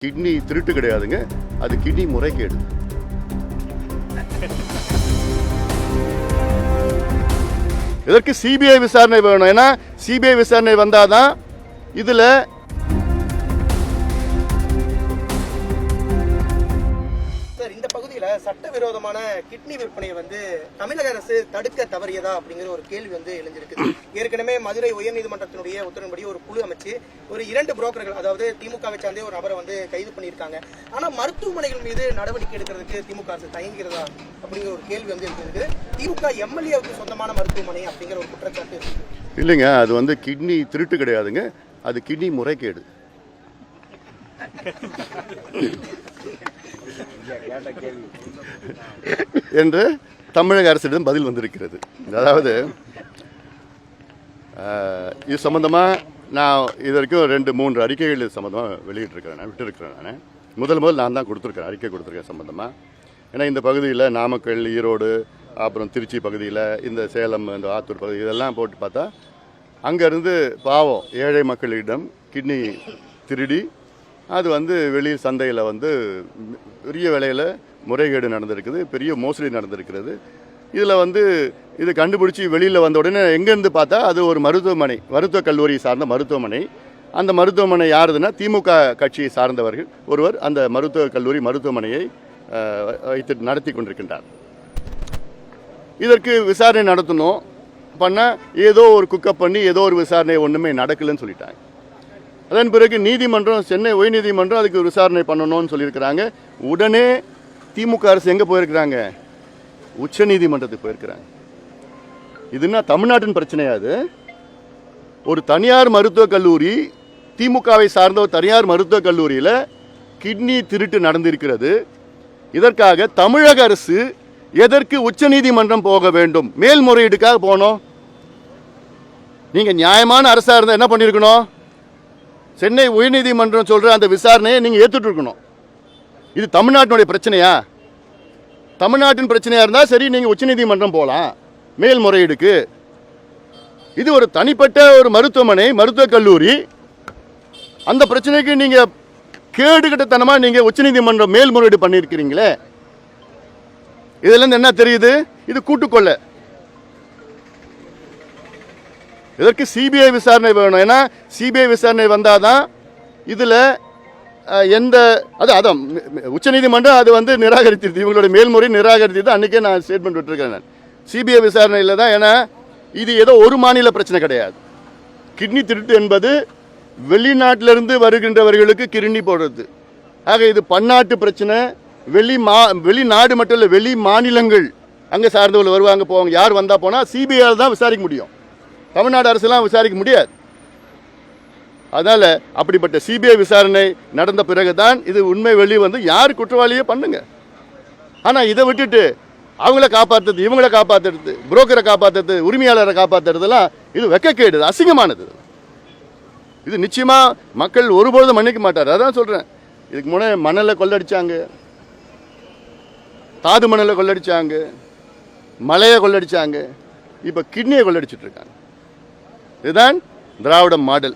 Kidney திருட்டு கிடையாதுங்க, அது கிட்னி முறைகேடு. இதற்கு சிபிஐ விசாரணை வேணும். ஏன்னா சிபிஐ விசாரணை வந்தாதான் இதுல சட்டவிரோதமான கிட்னி விற்பனையை தமிழக அரசு தடுக்க தவறியதா அப்படிங்கிற ஒரு கேள்வி எழுந்திருக்கு. ஏற்கனவே மதுரை உயர்நீதிமன்றத்தினுடைய உத்தரவின்படி ஒரு குழு அமைச்சு ஒரு 2 புரோக்கர்கள், அதாவது திமுகவை சார்ந்தே ஒரு நபரை கைது பண்ணியிருக்காங்க. ஆனா மருத்துவமனைகள் மீது நடவடிக்கை எடுக்கிறதுக்கு திமுக அரசு தயங்குகிறதா அப்படிங்கிற ஒரு கேள்வி இருக்கு. திமுக எம்எல்ஏவுக்கு சொந்தமான மருத்துவமனை அப்படிங்கிற ஒரு குற்றச்சாட்டு இருக்கு. இல்லைங்க, அது கிட்னி திருட்டு கிடையாதுங்க, அது கிட்னி முறைகேடு. என்று தமிழக அரசிடம் பதில் வந்திருக்கிறது. அதாவது இது சம்பந்தமா நான் இது வரைக்கும் 2-3 அறிக்கைகள் இது சம்பந்தமாக விட்டுருக்கிறேன். நான் முதல் நான் தான் கொடுத்துருக்கேன், அறிக்கை கொடுத்துருக்கேன் சம்பந்தமாக. ஏன்னா இந்த பகுதியில் நாமக்கல், ஈரோடு, அப்புறம் திருச்சி பகுதியில், இந்த சேலம், இந்த ஆத்தூர் பகுதி இதெல்லாம் போட்டு பார்த்தா அங்கேருந்து பாவம் ஏழை மக்களிடம் கிட்னி திருடி அது வெளியில் சந்தையில் பெரிய விலையில் முறைகேடு நடந்திருக்குது, பெரிய மோசடி நடந்திருக்கிறது. இதில் இது கண்டுபிடிச்சி வெளியில் வந்த உடனே எங்கேருந்து பார்த்தா அது ஒரு மருத்துவமனை, மருத்துவக் கல்லூரி சார்ந்த மருத்துவமனை. அந்த மருத்துவமனை யாருதுன்னா திமுக கட்சியை சார்ந்தவர்கள் ஒருவர் அந்த மருத்துவக் கல்லூரி மருத்துவமனையை வைத்து நடத்தி கொண்டிருக்கின்றார். இதற்கு விசாரணை நடத்தணும் பண்ணால் ஏதோ ஒரு குக்கப் பண்ணி ஏதோ ஒரு விசாரணை ஒன்றுமே நடக்கலைன்னு சொல்லிட்டாங்க. அதன் பிறகு நீதிமன்றம், சென்னை உயர்நீதிமன்றம் அதுக்கு விசாரணை பண்ணணும்னு சொல்லியிருக்கிறாங்க. உடனே திமுக அரசு எங்கே போயிருக்கிறாங்க? உச்ச நீதிமன்றத்துக்கு போயிருக்கிறாங்க. இதுன்னா தமிழ்நாட்டின் பிரச்சனையாது. ஒரு தனியார் மருத்துவக் கல்லூரி, திமுகவை சார்ந்த ஒரு தனியார் மருத்துவக் கல்லூரியில் கிட்னி திருட்டு நடந்திருக்கிறது. இதற்காக தமிழக அரசு எதற்கு உச்ச நீதிமன்றம் போக வேண்டும்? மேல்முறையீடுக்காக போனோம். நீங்கள் நியாயமான அரசாக இருந்தால் என்ன பண்ணியிருக்கணும்? சென்னை உயர்நீதிமன்றம் சொல்கிற அந்த விசாரணையை நீங்கள் ஏற்றுட்டு இருக்கணும். இது தமிழ்நாட்டினுடைய பிரச்சனையா? தமிழ்நாட்டின் பிரச்சனையாக இருந்தால் சரி, நீங்கள் உச்சநீதிமன்றம் போகலாம் மேல்முறையீடுக்கு. இது ஒரு தனிப்பட்ட ஒரு மருத்துவமனை, மருத்துவக் கல்லூரி. அந்த பிரச்சனைக்கு நீங்கள் கேடுகட்டத்தனமாக நீங்கள் உச்சநீதிமன்றம் மேல்முறையீடு பண்ணியிருக்கிறீங்களே. இதுலேருந்து என்ன தெரியுது? இது கூட்டுக்கொள்ள. இதற்கு சிபிஐ விசாரணை வேணும். ஏன்னா சிபிஐ விசாரணை வந்தாதான் இதில் எந்த அதான் உச்சநீதிமன்றம் அது நிராகரித்திருது, இவங்களுடைய மேல்முறை நிராகரித்தது. அன்றைக்கே நான் ஸ்டேட்மெண்ட் விட்டுருக்கேன். நான் சிபிஐ விசாரணையில் தான். ஏன்னா இது ஏதோ ஒரு மாநில பிரச்சனை கிடையாது. கிட்னி திருட்டு என்பது வெளிநாட்டிலிருந்து வருகின்றவர்களுக்கு கிட்னி போடுறது. ஆக இது பன்னாட்டு பிரச்சனை. வெளிநாடு மட்டும் இல்லை, வெளி மாநிலங்கள் அங்கே சார்ந்தவர்கள் வருவாங்க, போவாங்க. யார் வந்தால் போனால் சிபிஐ தான் விசாரிக்க முடியும், தமிழ்நாடு அரசுலாம் விசாரிக்க முடியாது. அதனால் அப்படிப்பட்ட சிபிஐ விசாரணை நடந்த பிறகுதான் இது உண்மை வெளியே யார் குற்றவாளியே பண்ணுங்க. ஆனால் இதை விட்டுட்டு அவங்கள காப்பாற்றுறது, இவங்களை காப்பாற்றுறது, புரோக்கரை காப்பாற்றுறது, உரிமையாளரை காப்பாற்றுறதுலாம் இது வெக்கக்கேடு, அசிங்கமானது. இது நிச்சயமாக மக்கள் ஒருபோதும் மன்னிக்க மாட்டார். அதான் சொல்கிறேன். இதுக்கு முன்னே மணலை கொள்ளடிச்சாங்க, தாது மணலை கொள்ளடிச்சாங்க, மலையை கொள்ளடிச்சாங்க, இப்போ கிட்னியை கொள்ளடிச்சிட்டு இருக்காங்க. இதுதான் திராவிட மாடல்.